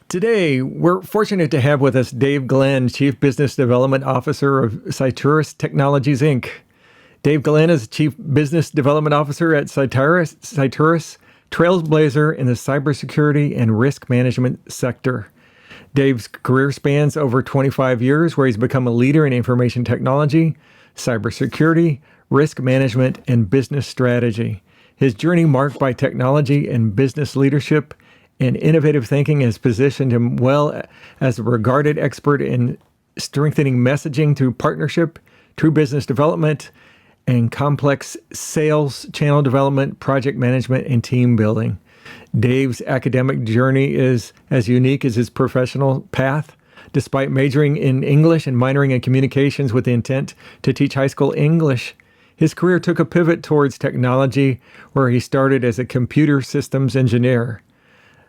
Today, we're fortunate to have with us Dave Glenn, Chief Business Development Officer of Cyberus Technologies, Inc. Dave Glenn is Chief Business Development Officer at Cyberus, trailblazer in the cybersecurity and risk management sector. Dave's career spans over 25 years, where he's become a leader in information technology, cybersecurity, risk management, and business strategy. His journey, marked by technology and business leadership and innovative thinking, has positioned him well as a regarded expert in strengthening messaging through partnership, true business development, and complex sales, channel development, project management, and team building. Dave's academic journey is as unique as his professional path. Despite majoring in English and minoring in communications with the intent to teach high school English, his career took a pivot towards technology, where he started as a computer systems engineer.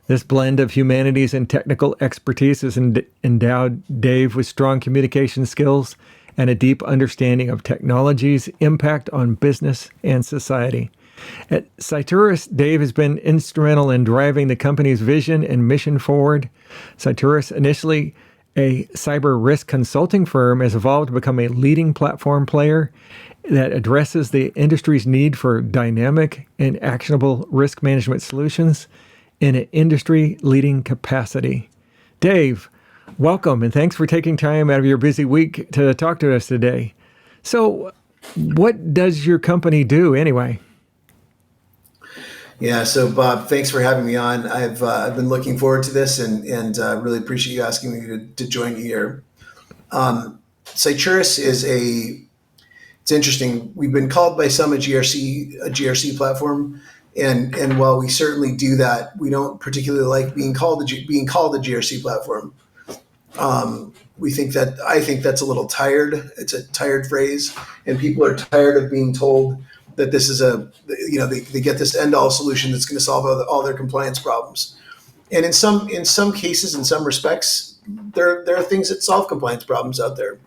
This blend of humanities and technical expertise has endowed Dave with strong communication skills and a deep understanding of technology's impact on business and society. At Cyberus, Dave has been instrumental in driving the company's vision and mission forward. Cyberus, initially a cyber risk consulting firm, has evolved to become a leading platform player that addresses the industry's need for dynamic and actionable risk management solutions in an industry-leading capacity. Dave, welcome, and thanks for taking time out of your busy week to talk to us today. So, what does your company do anyway? Yeah, so Bob, thanks for having me on. I've been looking forward to this, and really appreciate you asking me to join you here. Cyberus is it's interesting. We've been called by some a GRC platform. And while we certainly do that, we don't particularly like being called a GRC platform. I think that's a little tired. It's a tired phrase, and people are tired of being told that this is they get this end-all solution that's going to solve all their compliance problems. And in some cases, in some respects, there are things that solve compliance problems out there.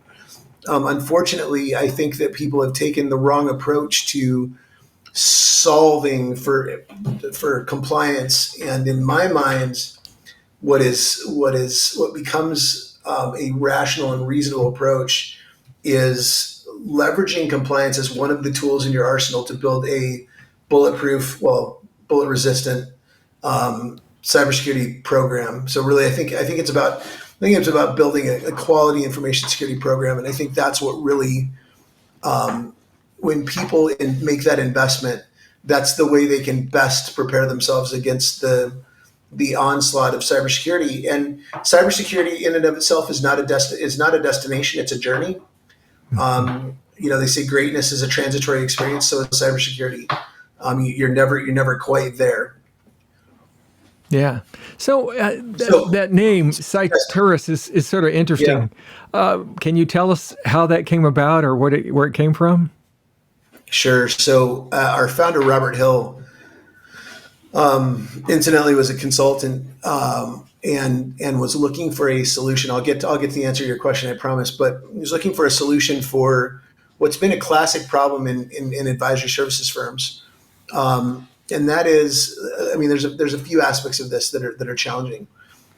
Unfortunately, I think that people have taken the wrong approach to solving for compliance, and in my mind, what becomes a rational and reasonable approach is leveraging compliance as one of the tools in your arsenal to build a bullet resistant cybersecurity program. So really, I think it's about building a quality information security program, and I think that's what really when people make that investment, that's the way they can best prepare themselves against the onslaught of cybersecurity. And cybersecurity in and of itself is not a destination; it's a journey. They say greatness is a transitory experience, so is cybersecurity. You're never quite there. Yeah. So that name, Cyberus, is sort of interesting. Yeah. Can you tell us how that came about, or where it came from? Sure. So our founder, Robert Hill, incidentally was a consultant and was looking for a solution. I'll get to the answer to your question, I promise. But he was looking for a solution for what's been a classic problem in advisory services firms, and that is, there's a few aspects of this that are challenging.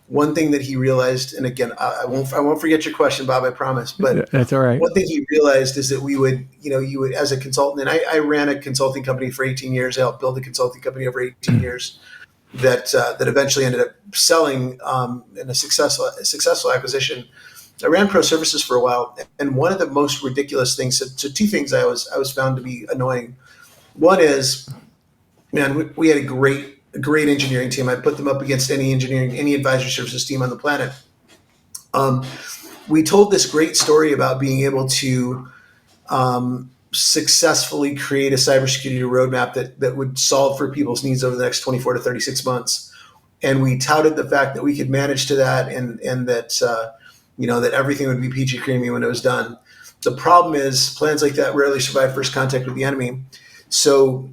One thing that he realized, and again, I won't forget your question, Bob, I promise. But that's all right. One thing he realized is that you would, as a consultant, and I ran a consulting company for 18 years. I helped build a consulting company over 18 years that eventually ended up selling in a successful acquisition. I ran pro services for a while, and one of the most ridiculous things. So two things I was found to be annoying. One is, man, we had a great engineering team. I put them up against any advisory services team on the planet. We told this great story about being able to successfully create a cybersecurity roadmap that would solve for people's needs over the next 24 to 36 months. And we touted the fact that we could manage to that, and that that everything would be peachy creamy when it was done. The problem is plans like that rarely survive first contact with the enemy. So,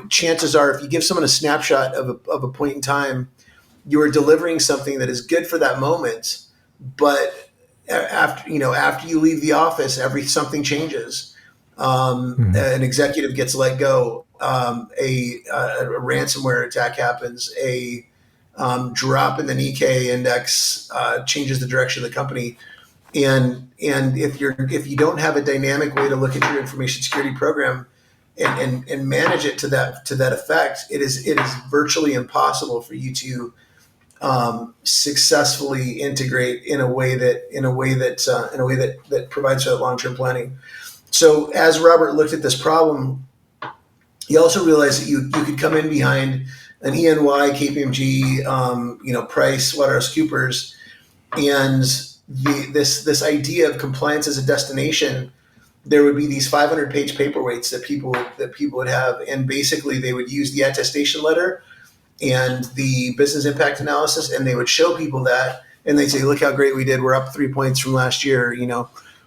chances are, if you give someone a snapshot of a point in time, you are delivering something that is good for that moment. But after you leave the office, something changes. An executive gets let go. A ransomware attack happens. drop in the Nikkei index changes the direction of the company. And if you don't have a dynamic way to look at your information security program and manage it to that effect, it is virtually impossible for you to successfully integrate in a way that provides for that long-term planning. So as Robert looked at this problem, he also realized that you could come in behind an ENY, KPMG, Price, WaterhouseCoopers, and this idea of compliance as a destination. There would be these 500-page paperweights that people would have, and basically they would use the attestation letter and the business impact analysis, and they would show people that, and they'd say, "Look how great we did. We're up 3 points from last year.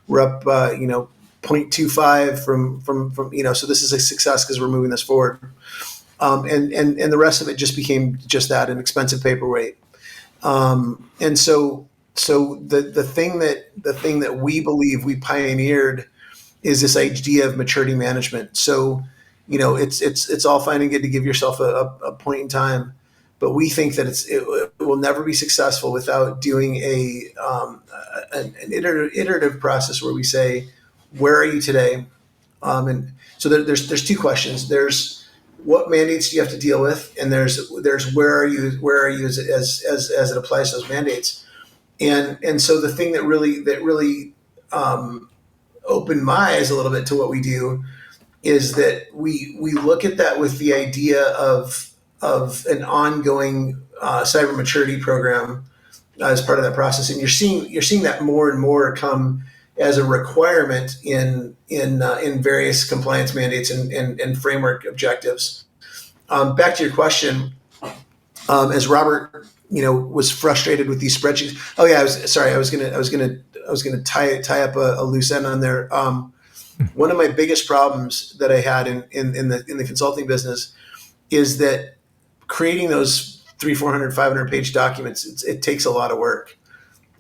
We're up 0.25 from so this is a success because we're moving this forward." And the rest of it just became just that, an expensive paperweight. And so the thing that we believe we pioneered is this idea of maturity management. So, it's all fine and good to give yourself a point in time, but we think that it will never be successful without doing an iterative process where we say, where are you today? And so there's two questions. There's what mandates do you have to deal with, and there's where are you as it applies to those mandates. And so the thing that really opened my eyes a little bit to what we do is that we look at that with the idea of an ongoing cyber maturity program as part of that process, and you're seeing that more and more come as a requirement in various compliance mandates and framework objectives. Back to your question, as Robert was frustrated with these spreadsheets. Oh yeah, I was gonna tie up a loose end on there. One of my biggest problems that I had in the consulting business is that creating those 300, 400, 500 page documents, it takes a lot of work,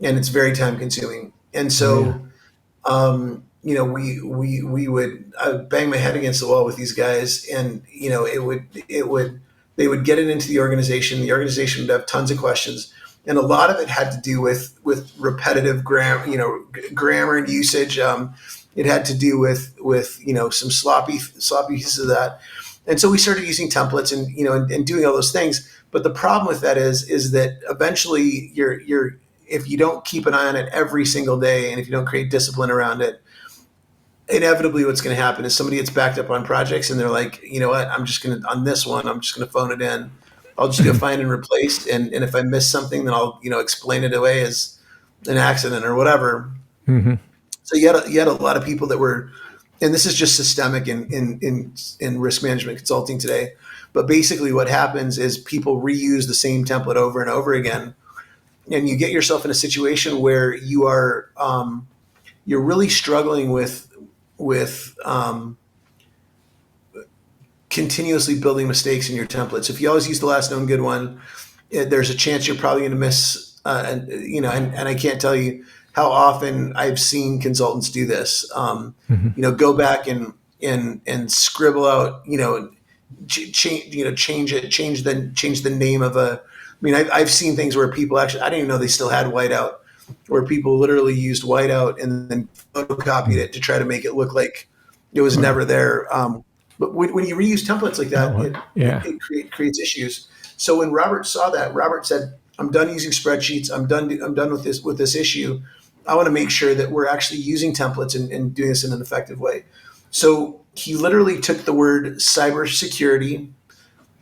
and it's very time consuming. And so, we would I would bang my head against the wall with these guys, and they would get it into the organization. The organization would have tons of questions, and a lot of it had to do with repetitive grammar and usage. It had to do with some sloppy pieces of that. And so we started using templates and doing all those things. But the problem with that is that eventually if you don't keep an eye on it every single day, and if you don't create discipline around it, inevitably what's going to happen is somebody gets backed up on projects and they're like, you know what, on this one, I'm just going to phone it in. I'll just go find and replace. And if I miss something, then I'll, explain it away as an accident or whatever. Mm-hmm. So you had a lot of people that were, and this is just systemic in risk management consulting today. But basically what happens is people reuse the same template over and over again. And you get yourself in a situation where you are, you're really struggling with continuously building mistakes in your templates. If you always use the last known good one, there's a chance you're probably going to miss, and I can't tell you how often I've seen consultants do this. Go back and scribble out, change the name of a. I mean, I've seen things where people actually, I didn't even know they still had whiteout, where people literally used whiteout and then photocopied it to try to make it look like it was never there. But when you reuse templates like that, it creates issues. So when Robert saw that, Robert said, "I'm done using spreadsheets. I'm done with this issue. I want to make sure that we're actually using templates and doing this in an effective way." So he literally took the word cybersecurity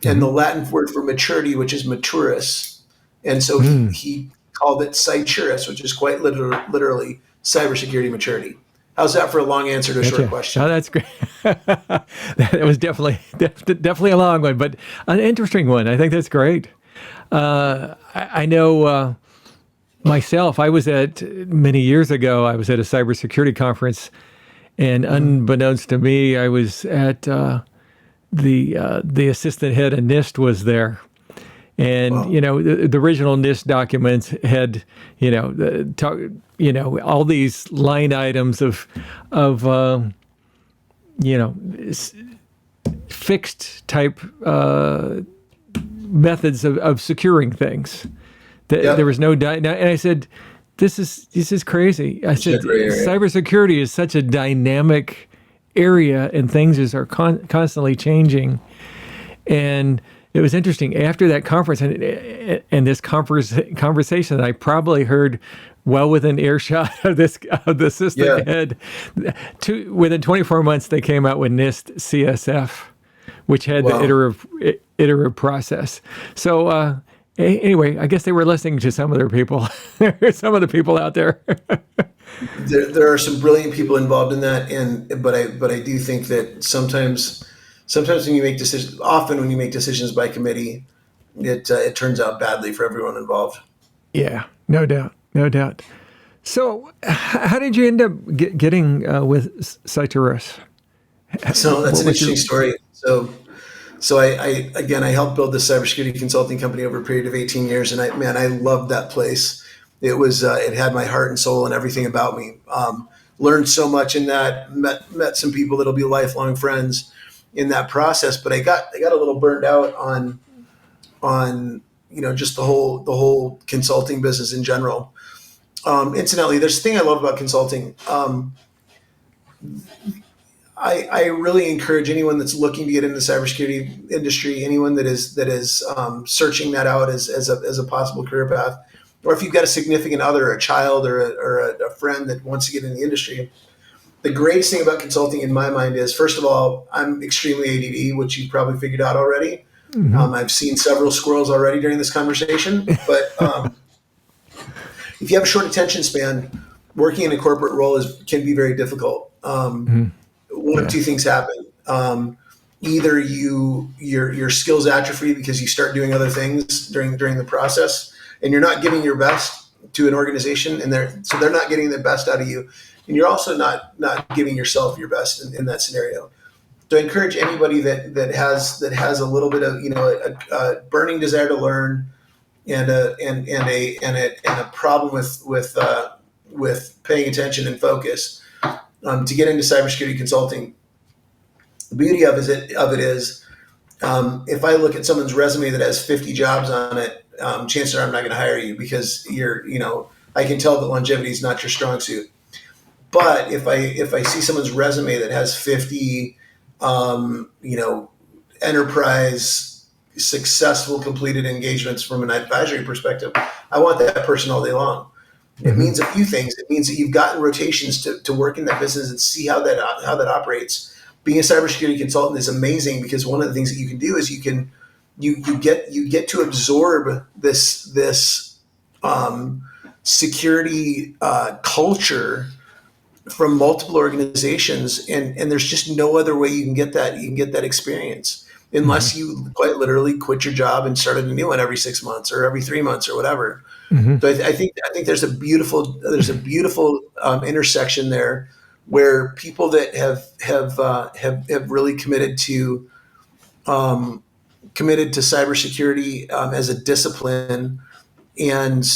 and the Latin word for maturity, which is maturus, and so he called it Cyturus, which is quite literally cybersecurity maturity. How's that for a long answer to a short question? Oh, that's great. That was definitely a long one, but an interesting one. I think that's great. I know myself, many years ago, I was at a cybersecurity conference, and unbeknownst to me, I was at the assistant head of NIST was there. And, the original NIST documents had, all these line items of fixed type methods of securing things. There was no, and I said, this is crazy. I said, cybersecurity is such a dynamic area, and things are constantly changing. And it was interesting after that conference and this conversation that I probably heard well within earshot of the assistant head. Within 24 months, they came out with NIST CSF, which had the iterative process. So anyway, I guess they were listening to some of their people, some of the people out there. There are some brilliant people involved in that, but I do think that sometimes when you make decisions, often when you make decisions by committee, it turns out badly for everyone involved. Yeah, no doubt. So, how did you end up getting with Cybersecurity? So that's an interesting story. So I helped build this cybersecurity consulting company over a period of 18 years, and I loved that place. It was it had my heart and soul and everything about me. Learned so much in that. Met some people that'll be lifelong friends in that process. But I got a little burned out on just the whole consulting business in general. Incidentally, there's a thing I love about consulting. I really encourage anyone that's looking to get into the cybersecurity industry, anyone that is searching that out as a possible career path, or if you've got a significant other, a child, or a friend that wants to get in the industry. The greatest thing about consulting in my mind is, first of all, I'm extremely ADD, which you've probably figured out already. Mm-hmm. I've seen several squirrels already during this conversation, but if you have a short attention span, working in a corporate role can be very difficult. One of two things happen. Either your skills atrophy because you start doing other things during the process, and you're not giving your best to an organization, and they're not getting the best out of you, and you're also not giving yourself your best in that scenario. So I encourage anybody that has a little bit of a burning desire to learn and a problem with paying attention and focus to get into cybersecurity consulting. The beauty of it is if I look at someone's resume that has 50 jobs on it, chances are I'm not going to hire you because I can tell that longevity is not your strong suit. But if I see someone's resume that has 50 enterprise successful completed engagements from an advisory perspective, I want that person all day long. It means a few things. It means that you've gotten rotations to work in that business and see how that operates. Being a cybersecurity consultant is amazing because one of the things that you can do is you get to absorb this security culture from multiple organizations, and there's just no other way you can get that. You can get that experience unless you quite literally quit your job and started a new one every 6 months or every 3 months or whatever. So I think there's a beautiful intersection there where people that have really committed to cybersecurity as a discipline and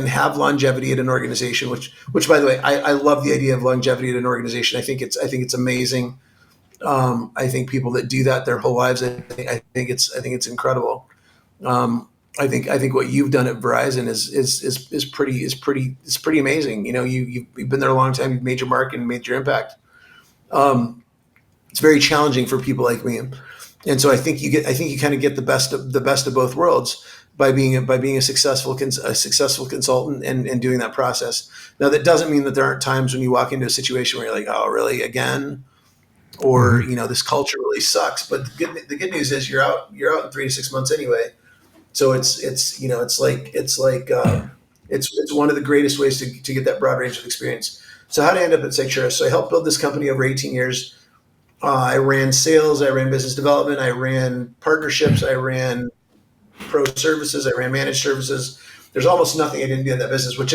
have longevity at an organization, which by the way, I love the idea of longevity at an organization. I think it's amazing. I think people that do that their whole lives, I think it's incredible. I think what you've done at Verizon is pretty amazing. You've been there a long time. You've made your mark and made your impact. It's very challenging for people like me, and so I think you kind of get the best of both worlds by being a successful consultant and doing that process. Now that doesn't mean that there aren't times when you walk into a situation where you're like, oh, really again, or this culture really sucks. But the good news is you're out in 3 to 6 months anyway. So it's one of the greatest ways to get that broad range of experience. So how did I end up at Curus? So I helped build this company over 18 years. I ran sales, I ran business development, I ran partnerships, I ran pro services, I ran managed services. There's almost nothing I didn't do in that business, which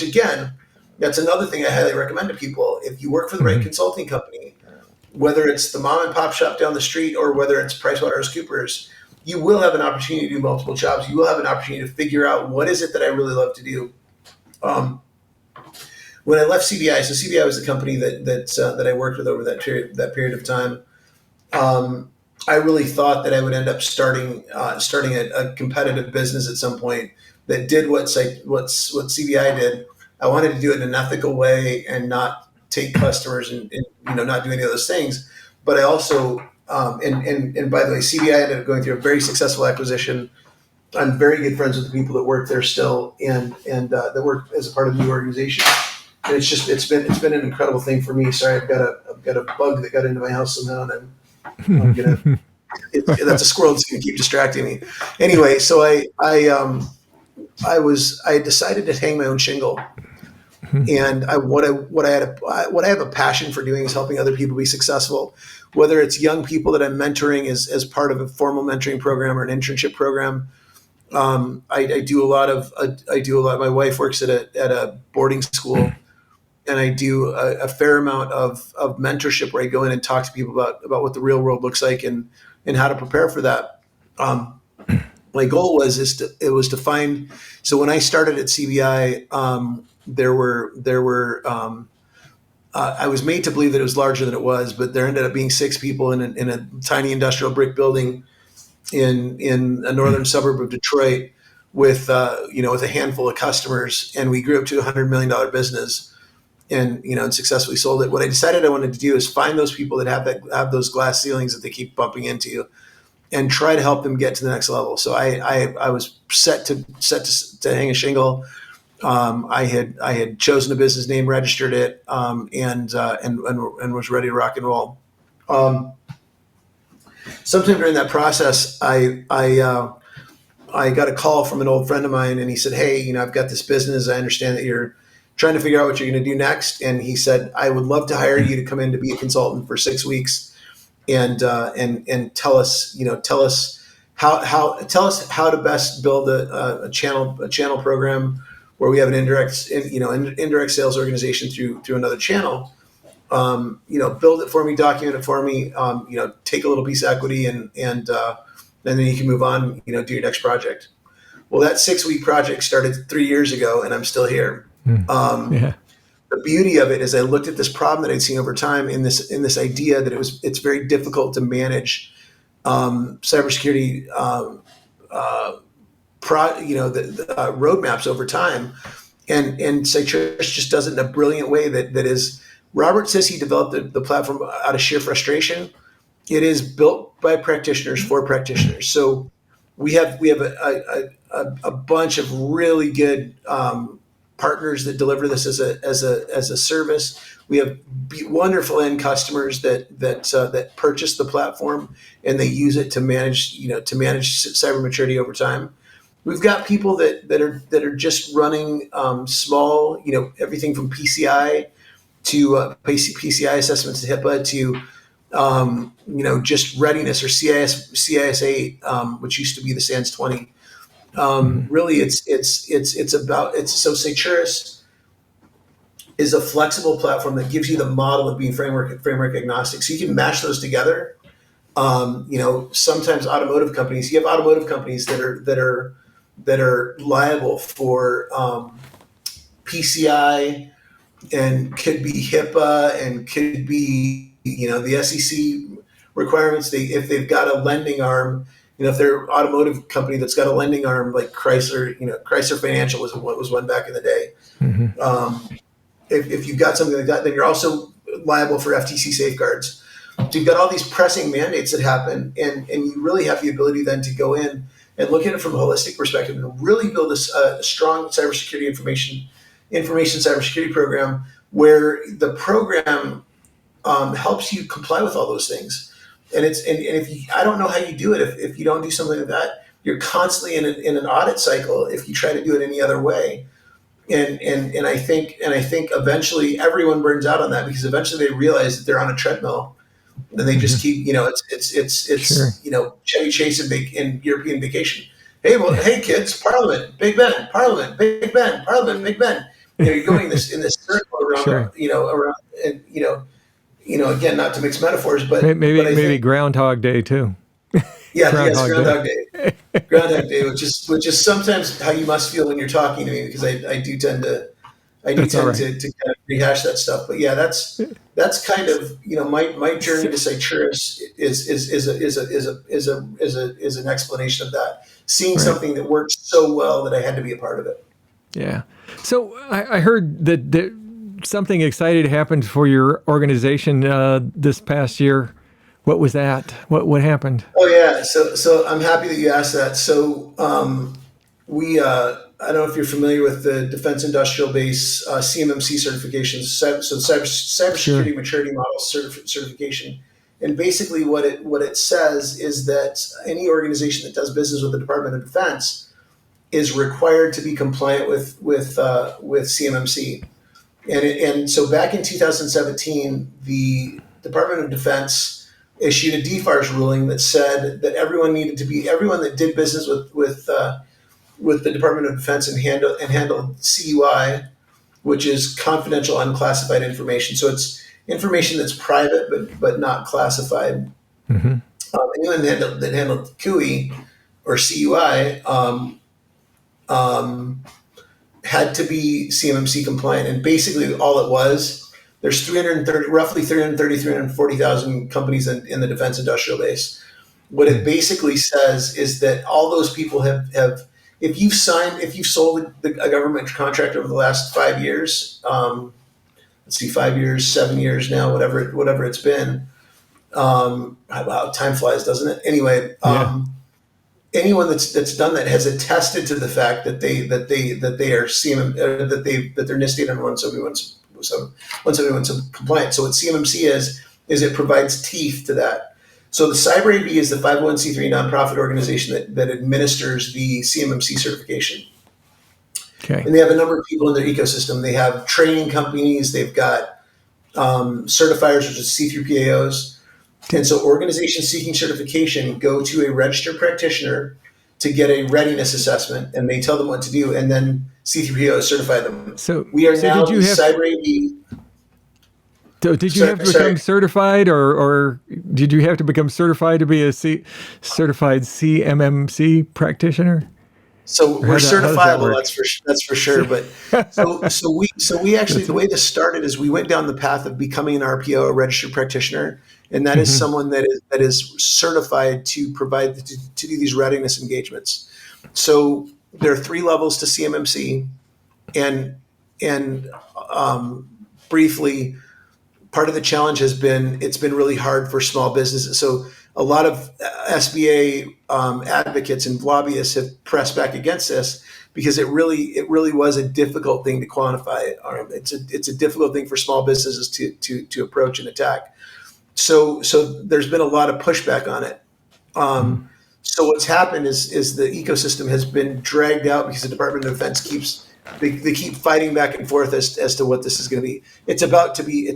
again, that's another thing I highly recommend to people. If you work for the right consulting company, whether it's the mom and pop shop down the street or whether it's PricewaterhouseCoopers, you will have an opportunity to do multiple jobs. You will have an opportunity to figure out what is it that I really love to do. When I left CBI, so CBI was the company that I worked with over that period of time. I really thought that I would end up starting a competitive business at some point that did what CBI did. I wanted to do it in an ethical way and not take customers and not do any of those things. But I also and by the way, CBI ended up going through a very successful acquisition. I'm very good friends with the people that work there still, and that work as a part of the new organization. And it's been an incredible thing for me. Sorry, I've got a bug that got into my house somehow, and I'm gonna. That's a squirrel that's gonna keep distracting me. Anyway, so I decided to hang my own shingle, and what I have a passion for doing is helping other people be successful. Whether it's young people that I'm mentoring as part of a formal mentoring program or an internship program. I do a lot of my wife works at a boarding school, and I do a fair amount of mentorship where I go in and talk to people about what the real world looks like and how to prepare for that. My goal was to find. So when I started at CBI, I was made to believe that it was larger than it was, but there ended up being 6 people in a tiny industrial brick building in a northern suburb of Detroit with with a handful of customers, and we grew up to $100 million business, and successfully sold it. What I decided I wanted to do is find those people that have those glass ceilings that they keep bumping into, and try to help them get to the next level. So I was set to hang a shingle. I had chosen a business name, registered it, and was ready to rock and roll. Sometime during that process, I got a call from an old friend of mine, and he said, "Hey, I've got this business. I understand that you're trying to figure out what you're going to do next." And he said, "I would love to hire you to come in to be a consultant for 6 weeks, and tell us how to best build a channel program where we have an indirect sales organization through another channel. Build it for me, document it for me, take a little piece of equity, and then you can move on, do your next project." Well, that 6-week project started 3 years ago, and I'm still here. Yeah. The beauty of it is I looked at this problem that I'd seen over time in this idea that it's very difficult to manage cybersecurity roadmaps over time, and Cybersecurity just does it in a brilliant way that is. Robert says he developed the platform out of sheer frustration. It is built by practitioners for practitioners. So we have a bunch of really good partners that deliver this as a service. We have wonderful end customers that purchase the platform, and they use it to manage cyber maturity over time. We've got people that are just running small, everything from PCI to PCI assessments to HIPAA to just readiness or CIS 8, which used to be the SANS 20. Really, it's about so Cybersecurity is a flexible platform that gives you the model of being framework agnostic, so you can mash those together. Sometimes automotive companies, you have automotive companies that are liable for PCI, and could be HIPAA, and could be the SEC requirements. If they've got a lending arm, if they're an automotive company that's got a lending arm like Chrysler, Chrysler Financial was one back in the day. If you've got something like that, then you're also liable for FTC safeguards. So you've got all these pressing mandates that happen, and you really have the ability then to go in and look at it from a holistic perspective and really build a strong cybersecurity information cybersecurity program where the program helps you comply with all those things. And I don't know how you do it if you don't do something like that. You're constantly in an audit cycle if you try to do it any other way. And I think eventually everyone burns out on that, because eventually they realize that they're on a treadmill, and they just keep Sure. Chevy Chase in European Vacation. Hey kids, Parliament, Big Ben, Parliament, Big Ben, Parliament, Big Ben. You're going in this circle around, Sure. around, and again, not to mix metaphors, but Maybe Groundhog Day too. Groundhog Day. Groundhog Day, which is sometimes how you must feel when you're talking to me, because I do tend to I do That's all tend right. to kind of rehash that stuff. But yeah, that's kind of, my journey to Cybersecurity is an explanation of that. Seeing Right. something that works so well that I had to be a part of it. Yeah. So I heard that something exciting happened for your organization this past year. What was that? What happened? Oh yeah, so I'm happy that you asked that. So we I don't know if you're familiar with the Defense Industrial Base CMMC certifications. So Sure. cybersecurity maturity model certification, and basically what it says is that any organization that does business with the Department of Defense is required to be compliant with CMMC. And so back in 2017, the Department of Defense issued a DFARS ruling that said that everyone that did business with the Department of Defense and handled CUI, which is confidential unclassified information. So it's information that's private but not classified. Mm-hmm. Anyone that handled CUI or CUI had to be CMMC compliant, and basically all it was, there's roughly 340,000 companies in the defense industrial base. What it basically says is that all those people have if you've sold a government contract over the last 5 years, let's see, 5 years, 7 years now, whatever it's been. Wow, time flies, doesn't it? Anyway, Yeah. anyone that's done that has attested to the fact that they are CMM that they're NIST 171 compliant. So what CMMC is it provides teeth to that. So the CyberAB is the 501c3 nonprofit organization that administers the CMMC certification. Okay. And they have a number of people in their ecosystem. They have training companies. They've got certifiers, which is C3PAOs. And so organizations seeking certification go to a registered practitioner to get a readiness assessment, and they tell them what to do, and then C3PAOs certify them. So We are so now did the you have CyberAB. did you have to become certified, or did you have to become certified to be a certified CMMC practitioner? So we're How does that certifiable. work? That's for sure. But so we actually, the way this started is we went down the path of becoming an RPO, a registered practitioner, and that is someone that is certified to provide to do these readiness engagements. So there are 3 levels to CMMC, and briefly, part of the challenge has been it's been really hard for small businesses. So a lot of SBA advocates and lobbyists have pressed back against this because it really was a difficult thing to quantify. It's a difficult thing for small businesses to approach and attack. So there's been a lot of pushback on it. So what's happened is the ecosystem has been dragged out because the Department of Defense they keep fighting back and forth as to what this is going to be. It's about to be.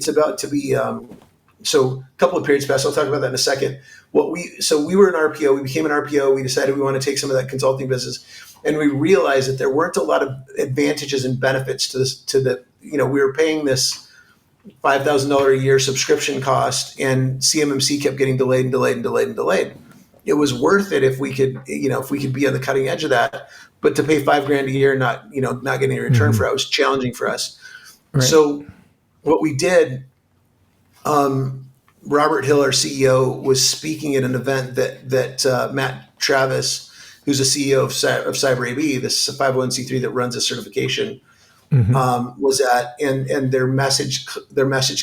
So a couple of periods passed. I'll talk about that in a second. We were an RPO. We became an RPO. We decided we want to take some of that consulting business, and we realized that there weren't a lot of advantages and benefits to this. We were paying this $5,000 a year subscription cost, and CMMC kept getting delayed. It was worth it if we could be on the cutting edge of that. But to pay $5,000 a year, not getting a return for it, was challenging for us. Right. So what we did, Robert Hill, our CEO, was speaking at an event that Matt Travis, who's the CEO of CyberAB, this 501c3 that runs a certification, was at, and their message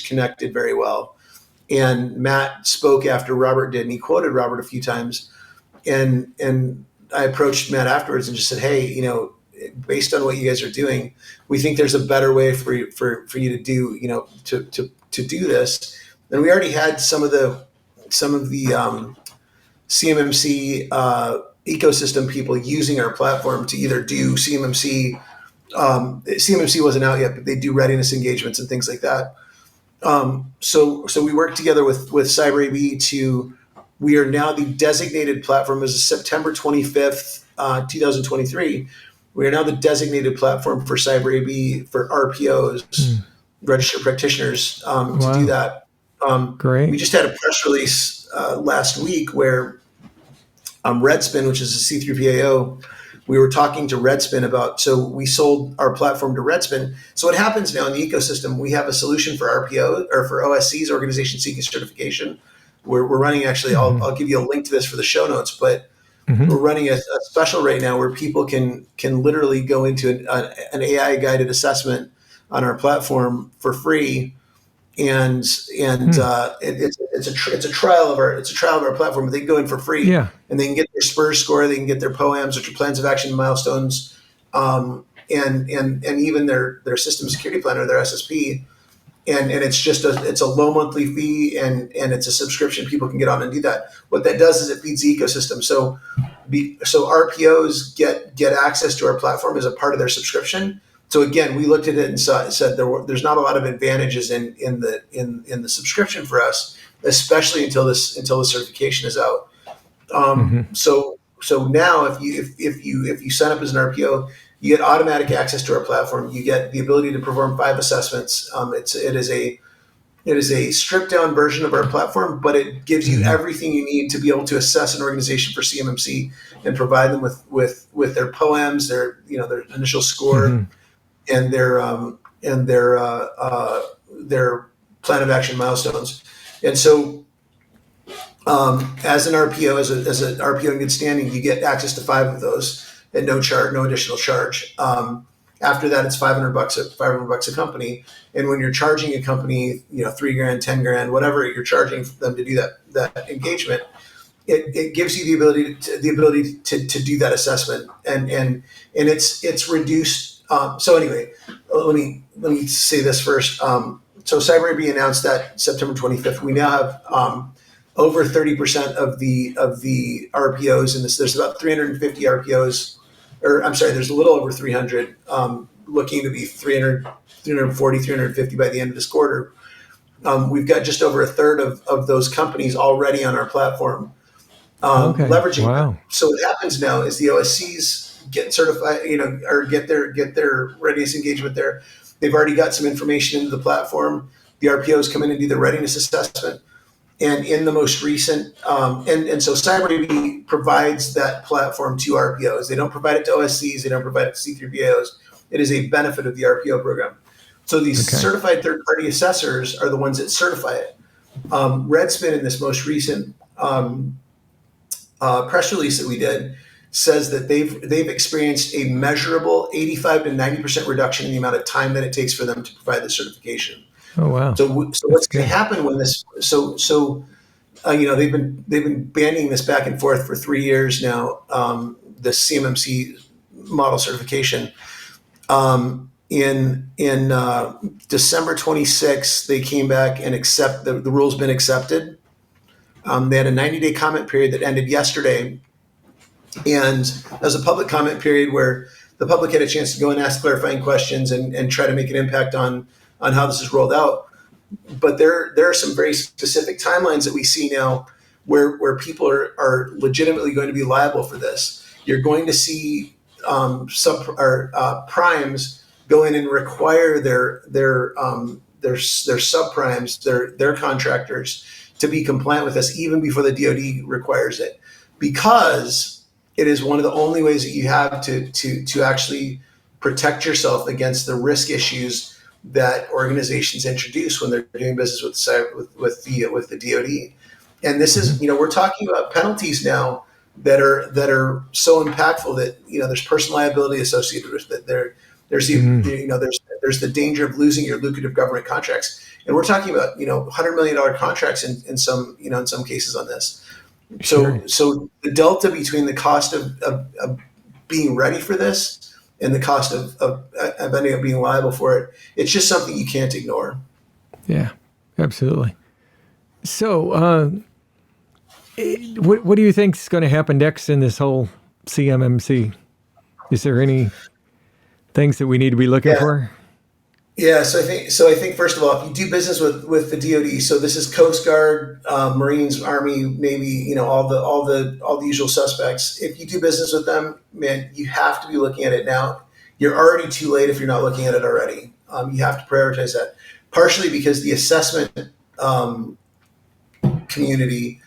connected very well. And Matt spoke after Robert did, and he quoted Robert a few times. And I approached Matt afterwards and just said, "Hey, based on what you guys are doing, we think there's a better way for you to do, to do this." And we already had some of the CMMC ecosystem people using our platform to either do CMMC. CMMC wasn't out yet, but they do readiness engagements and things like that. So we worked together with CyberAB we are now the designated platform as of September 25th, 2023. We are now the designated platform for CyberAB for RPOs, registered practitioners, to do that. Great. We just had a press release last week where Redspin, which is a C3PAO, we were talking to Redspin about, so we sold our platform to Redspin. So what happens now in the ecosystem, we have a solution for RPO or for OSCs, organization seeking certification. We're running, actually, I'll give you a link to this for the show notes, but we're running a special right now where people can literally go into an AI guided assessment on our platform for free. And it's a trial of our platform. But they can go in for free, and they can get their SPURS score, they can get their POAMs, which are plans of action milestones, and even their system security plan or their SSP. And it's a low monthly fee, and it's a subscription. People can get on and do that. What that does is it feeds the ecosystem. So RPOs get access to our platform as a part of their subscription. So again, we looked at it and said there's not a lot of advantages in the subscription for us, especially until the certification is out. So now if you sign up as an RPO, you get automatic access to our platform. You get the ability to perform 5 assessments. It is a stripped down version of our platform, but it gives you everything you need to be able to assess an organization for CMMC and provide them with their POAMs, their initial score, and their plan of action milestones. And so, as an RPO, as an RPO in good standing, you get access to 5 of those at no additional charge. After that, it's $500 a company. And when you're charging a company, $3,000, $10,000, whatever you're charging for them to do that engagement, it gives you the ability to do that assessment, and it's reduced. So anyway, let me say this first. So CyberAB announced that September 25th. We now have over 30% of the RPOs in this. There's about 350 RPOs, or I'm sorry, there's a little over 300, looking to be 300, 340, 350 by the end of this quarter. We've got just over a third of those companies already on our platform, leveraging. Wow. So what happens now is the OSCs get certified, or get their readiness engagement there. They've already got some information into the platform. The RPOs come in and do the readiness assessment. And in the most recent, and so CyberAB provides that platform to RPOs. They don't provide it to OSCs. They don't provide it to C3PAOs. It is a benefit of the RPO program. So these certified third-party assessors are the ones that certify it. Redspin, in this most recent press release that we did, says that they've experienced a measurable 85 to 90% reduction in the amount of time that it takes for them to provide the certification. Oh wow! So what's going to happen when this? They've been banning this back and forth for 3 years now. The CMMC model certification. In December 26th, they came back and the rule's been accepted. They had a 90-day comment period that ended yesterday, and there's a public comment period where the public had a chance to go and ask clarifying questions and try to make an impact on how this is rolled out. But there are some very specific timelines that we see now where people are legitimately going to be liable for this. You're going to see primes go in and require their subprimes, their contractors, to be compliant with this even before the DoD requires it, because it is one of the only ways that you have to actually protect yourself against the risk issues that organizations introduce when they're doing business with the DoD. And this is, we're talking about penalties now that are so impactful that there's personal liability associated with it. There's the danger of losing your lucrative government contracts, and we're talking about $100 million contracts in some cases on this. So the delta between the cost of being ready for this and the cost of ending up being liable for it, it's just something you can't ignore. Yeah, absolutely. So, what do you think is going to happen next in this whole CMMC? Is there any things that we need to be looking for? Yeah, so I think first of all, if you do business with the DoD, so this is Coast Guard, Marines, Army, Navy, all the usual suspects. If you do business with them, man, you have to be looking at it now. You're already too late if you're not looking at it already. You have to prioritize that, partially because the assessment community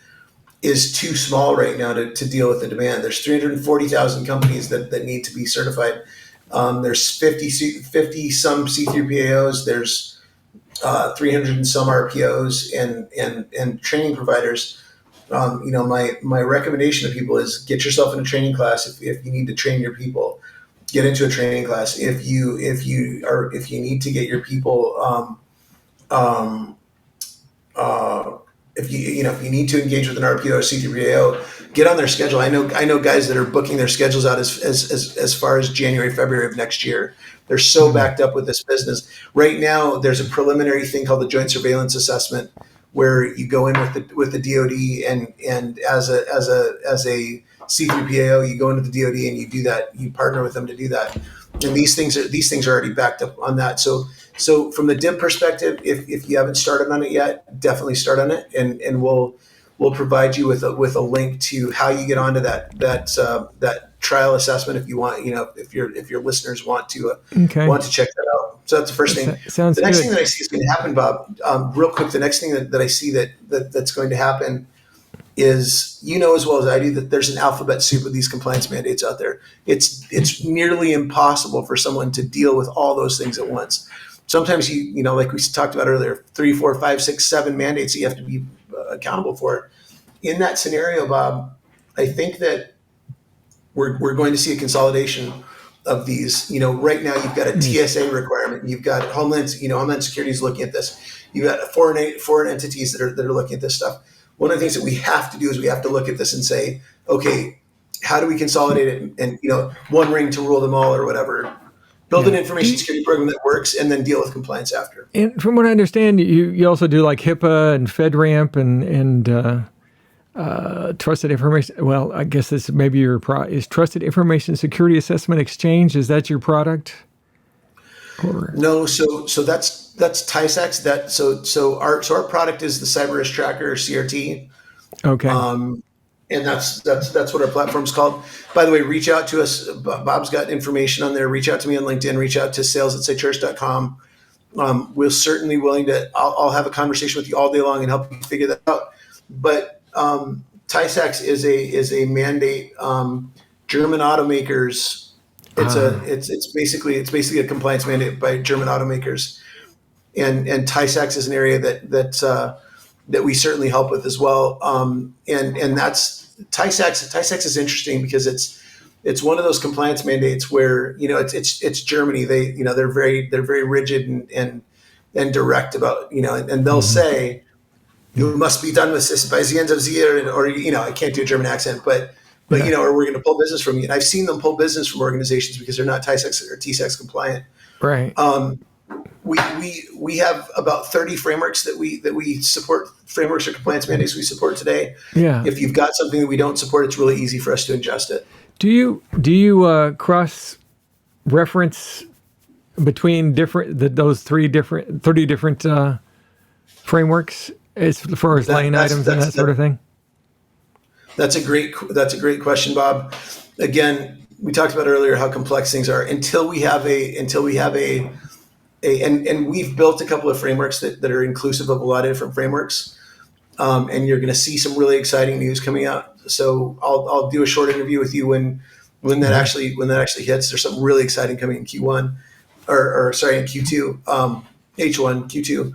is too small right now to deal with the demand. There's 340,000 companies that need to be certified. There's 50 some C3PAOs. There's 300 and some RPOs and training providers. My recommendation to people is get yourself in a training class if you need to train your people. Get into a training class if you need to get your people. If you need to engage with an RPO or C3PAO, get on their schedule. I know guys that are booking their schedules out as far as January, February of next year. They're so backed up with this business. Right now, there's a preliminary thing called the Joint Surveillance Assessment, where you go in with the DoD and as a C3PAO, you go into the DoD and you do that. You partner with them to do that. And these things are already backed up on that. So from the DIB perspective, if you haven't started on it yet, definitely start on it, and we'll provide you with a link to how you get onto that trial assessment if you want. If your listeners want to check that out. So that's the first thing. Sounds the next good. thing that I see is going to happen, Bob. Real quick, the next thing that I see that's going to happen is, as well as I do, that there's an alphabet soup of these compliance mandates out there. It's nearly impossible for someone to deal with all those things at once. Sometimes like we talked about earlier, 3, 4, 5, 6, 7 mandates that you have to be accountable for. In that scenario, Bob, I think that we're going to see a consolidation of these. Right now you've got a TSA requirement. You've got Homeland Security is looking at this. You've got foreign entities that are looking at this stuff. One of the things that we have to do is we have to look at this and say, okay, how do we consolidate it and one ring to rule them all or whatever. Build an information security program that works and then deal with compliance after. And from what I understand, you also do like HIPAA and FedRAMP and trusted information. Well, I guess this maybe your is Trusted Information Security Assessment Exchange. Is that your product? Or? No, so that's TISAX. So our product is the Cyber Risk Tracker, or CRT. Okay. And that's what our platform's called. By the way, reach out to us. Bob's got information on there. Reach out to me on LinkedIn. Reach out to sales@cyturus.com. We're certainly willing to. I'll have a conversation with you all day long and help you figure that out. But TISAX is a mandate. German automakers. It's basically a compliance mandate by German automakers, and TISAX is an area that we certainly help with as well. And that's TISAX. TISAX is interesting because it's one of those compliance mandates where it's Germany. They're very rigid and direct about and they'll say you must be done with this by the end of the year, or I can't do a German accent, but or we're going to pull business from you. And I've seen them pull business from organizations because they're not TISAX or TSAX compliant. Right. We have about 30 frameworks that we support, frameworks or compliance mandates we support today. Yeah. If you've got something that we don't support, it's really easy for us to ingest it. Do you cross reference between those 30 different frameworks as far as line items and that sort of thing? That's a great question, Bob. Again, we talked about earlier how complex things are. Until we have a and we've built a couple of frameworks that are inclusive of a lot of different frameworks. And you're going to see some really exciting news coming out. So I'll do a short interview with you when that actually hits. There's something really exciting coming in Q1 or sorry, in Q2, H1, Q2.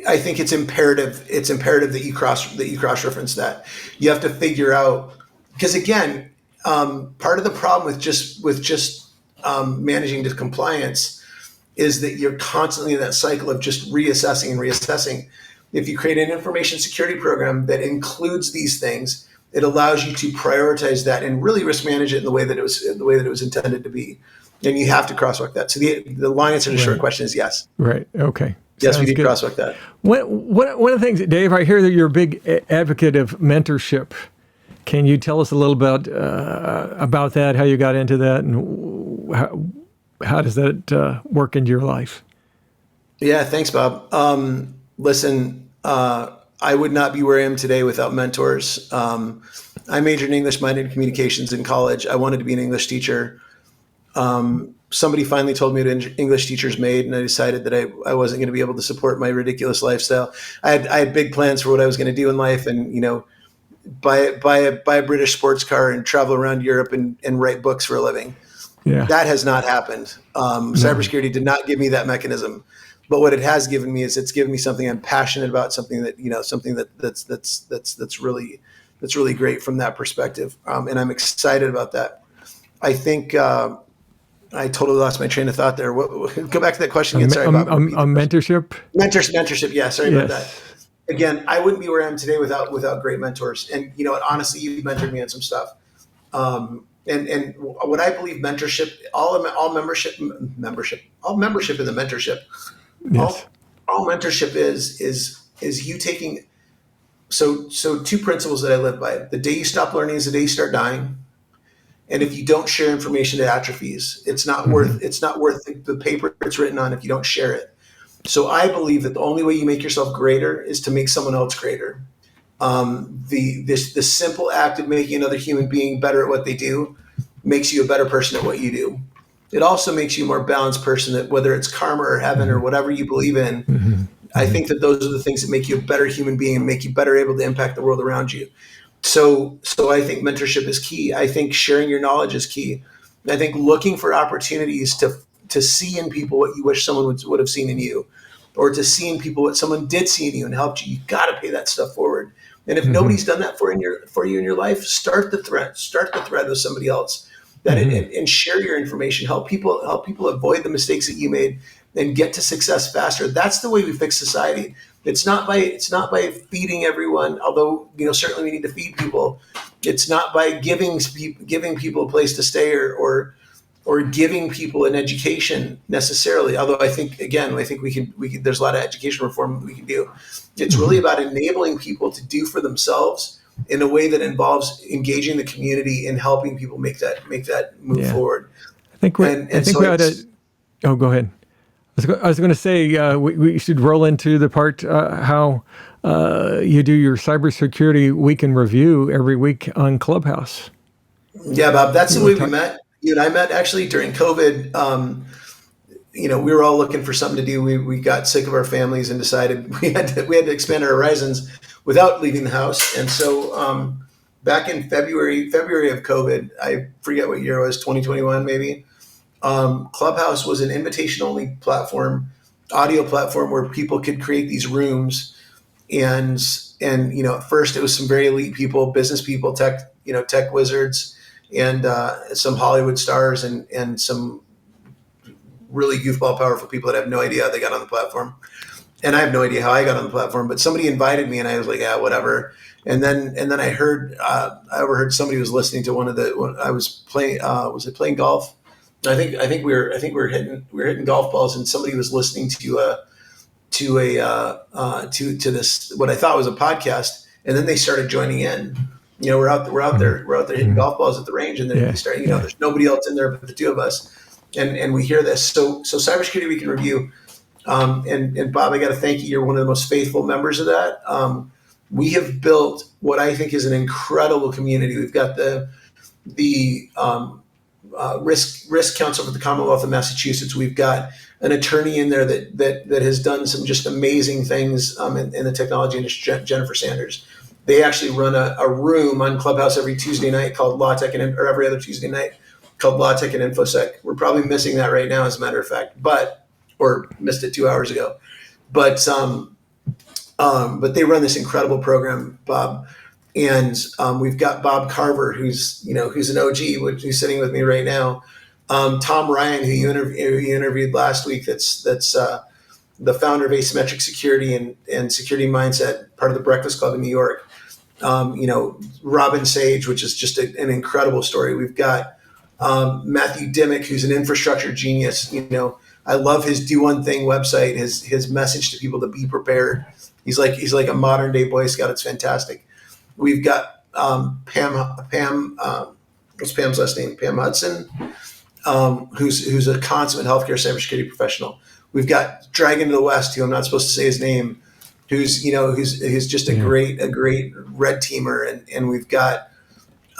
I think it's imperative that you cross reference that. You have to figure out, because again, part of the problem with just managing to compliance is that you're constantly in that cycle of just reassessing. If you create an information security program that includes these things, it allows you to prioritize that and really risk manage it in the way that it was intended to be. And you have to crosswalk that. So the long answer to the short question is yes. Right. Okay. Yes, Sounds we need good. to crosswalk that. One of the things, Dave, I hear that you're a big advocate of mentorship. Can you tell us a little bit about that, how you got into that, and how does that work into your life? Yeah, thanks, Bob. Listen, I would not be where I am today without mentors. I majored in English minor in communications in college. I wanted to be an English teacher. somebody finally told me what English teachers made, and I decided that I wasn't going to be able to support my ridiculous lifestyle. I had big plans for what I was going to do in life, and buy a British sports car and travel around Europe and write books for a living. Yeah. That has not happened. Cybersecurity did not give me that mechanism, but what it has given me is it's given me something I'm passionate about, something that's really great from that perspective, and I'm excited about that. I think I totally lost my train of thought there. Go back to that question again. Sorry, Bob. Mentorship. Mentorship. Yeah, sorry about that. Again, I wouldn't be where I am today without great mentors. And honestly, you've mentored me on some stuff. And what I believe mentorship, all membership in the mentorship. Yes. All mentorship is you taking. So two principles that I live by: the day you stop learning is the day you start dying. And if you don't share information, it atrophies. It's not worth the paper it's written on if you don't share it. So I believe that the only way you make yourself greater is to make someone else greater. The simple act of making another human being better at what they do makes you a better person at what you do. It also makes you a more balanced person, that whether it's karma or heaven or whatever you believe in, I think that those are the things that make you a better human being and make you better able to impact the world around you. So I think mentorship is key. I think sharing your knowledge is key. I think looking for opportunities to see in people what you wish someone would have seen in you, or to see in people what someone did see in you and helped you. You got to pay that stuff forward. And if nobody's done that for you in your life, start the thread with somebody else. And share your information. Help people avoid the mistakes that you made and get to success faster. That's the way we fix society. It's not by feeding everyone, although certainly we need to feed people. It's not by giving people a place to stay or giving people an education necessarily. Although I think we can. There's a lot of education reform we can do. It's really about enabling people to do for themselves in a way that involves engaging the community and helping people make that move forward. I think we ought to. Oh, go ahead. I was going to say we should roll into the part how you do your cybersecurity week in review every week on Clubhouse. Yeah, Bob, that's the way we met. You and I met actually during COVID. We were all looking for something to do. We got sick of our families and decided we had to expand our horizons without leaving the house. And so back in February of COVID, I forget what year it was, 2021 maybe. Clubhouse was an invitation-only platform, audio platform where people could create these rooms, and at first it was some very elite people, business people, tech wizards, and some Hollywood stars, and some really goofball powerful people that have no idea how they got on the platform, and I have no idea how I got on the platform. But somebody invited me, and I was like, yeah, whatever. And then I overheard somebody was listening to when I was playing. Was it playing golf? I think we were hitting golf balls, and somebody was listening to this what I thought was a podcast, and then they started joining in. We're out there hitting golf balls at the range, and then we start. There's nobody else in there but the two of us, and we hear this. So Cybersecurity Week in Review, and Bob, I got to thank you. You're one of the most faithful members of that. We have built what I think is an incredible community. We've got the risk counsel for the Commonwealth of Massachusetts. We've got an attorney in there that has done some just amazing things in the technology industry, Jennifer Sanders. They actually run a room on Clubhouse every Tuesday night called Law Tech or every other Tuesday night called Law Tech and InfoSec. We're probably missing that right now, as a matter of fact, or missed it 2 hours ago. But they run this incredible program, Bob. And we've got Bob Carver, who's an OG, who's sitting with me right now. Tom Ryan, who you interviewed last week, that's the founder of Asymmetric Security and Security Mindset, part of the Breakfast Club in New York. Robin Sage, which is just an incredible story. We've got Matthew Dimmick, who's an infrastructure genius. I love his Do One Thing website, his message to people to be prepared. He's like a modern day Boy Scout. It's fantastic. We've got Pam. What's Pam's last name? Pam Hudson, who's a consummate healthcare cybersecurity professional. We've got Dragon to the West, who I'm not supposed to say his name, who's just a great red teamer, and we've got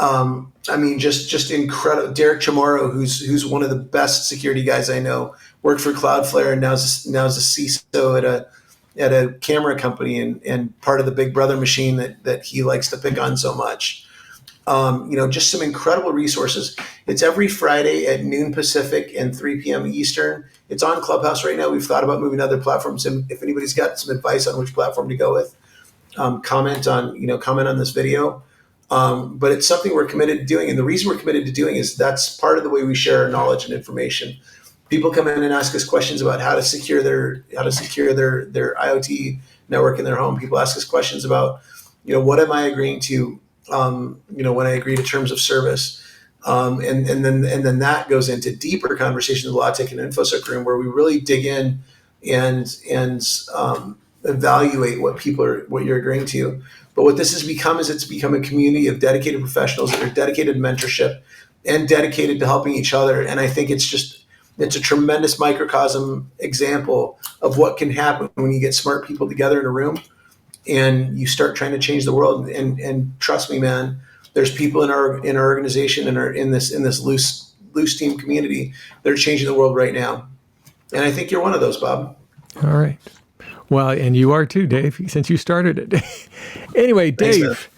I mean, just incredible. Derek Chamorro, who's one of the best security guys I know, worked for Cloudflare and now's a CISO at a camera company and part of the Big Brother machine that he likes to pick on so much. Just some incredible resources. It's every Friday at noon Pacific and 3 p.m. Eastern. It's on Clubhouse right now. We've thought about moving to other platforms. And if anybody's got some advice on which platform to go with, comment on this video. But it's something we're committed to doing. And the reason we're committed to doing is that's part of the way we share our knowledge and information. People come in and ask us questions about how to secure their IoT network in their home. People ask us questions about, what am I agreeing to, when I agree to terms of service. And then that goes into deeper conversations with LawTech and InfoSec room where we really dig in and evaluate what you're agreeing to. But what this has become is it's become a community of dedicated professionals that are dedicated to mentorship and dedicated to helping each other. And I think it's a tremendous microcosm example of what can happen when you get smart people together in a room and you start trying to change the world. And trust me, man, there's people in our organization and are in this loose team community that are changing the world right now. And I think you're one of those, Bob. All right. Well, and you are too, Dave, since you started it. Anyway, Dave, Thanks,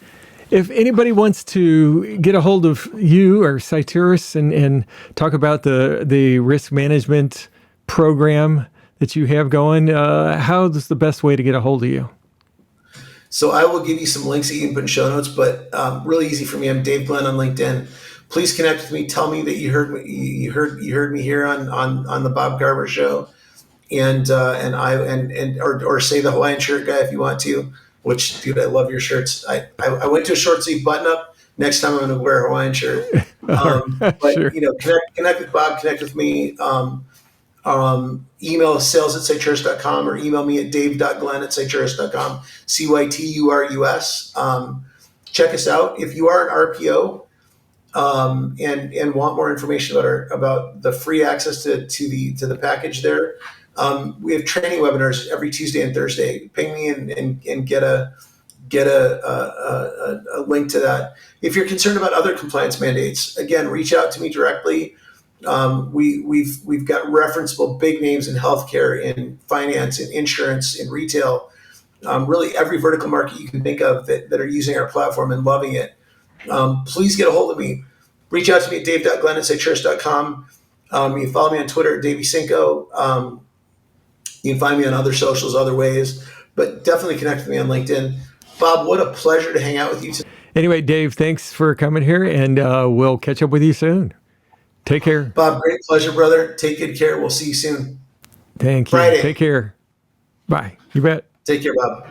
if anybody wants to get a hold of you or Cybersecurity and talk about the risk management program that you have going, how's the best way to get a hold of you? So I will give you some links that you can put in show notes, but really easy for me. I'm Dave Glenn on LinkedIn. Please connect with me. Tell me that you heard me. You heard me here on the Bob Carver Show, or say the Hawaiian shirt guy if you want to. Which, dude, I love your shirts. I went to a short sleeve button up. Next time I'm going to wear a Hawaiian shirt. But Sure. Connect with Bob. Connect with me. Email sales@cyturus.com or email me at dave.glenn@cyturus.com, CYTURUS. Check us out. If you are an RPO and want more information about the free access to the package there, we have training webinars every Tuesday and Thursday. Ping me and get a link to that. If you're concerned about other compliance mandates, again, reach out to me directly. We've got referenceable big names in healthcare, in finance, in insurance, in retail, really every vertical market you can think of that are using our platform and loving it. Please get a hold of me. Reach out to me at dave.glenn@cyturus.com. You can follow me on Twitter at daveycinco. You can find me on other socials, other ways, but definitely connect with me on LinkedIn. Bob, what a pleasure to hang out with you today. Anyway, Dave, thanks for coming here, and we'll catch up with you soon. Take care. Bob, great pleasure, brother. Take good care. We'll see you soon. Thank you. Friday. Take care. Bye. You bet. Take care, Bob.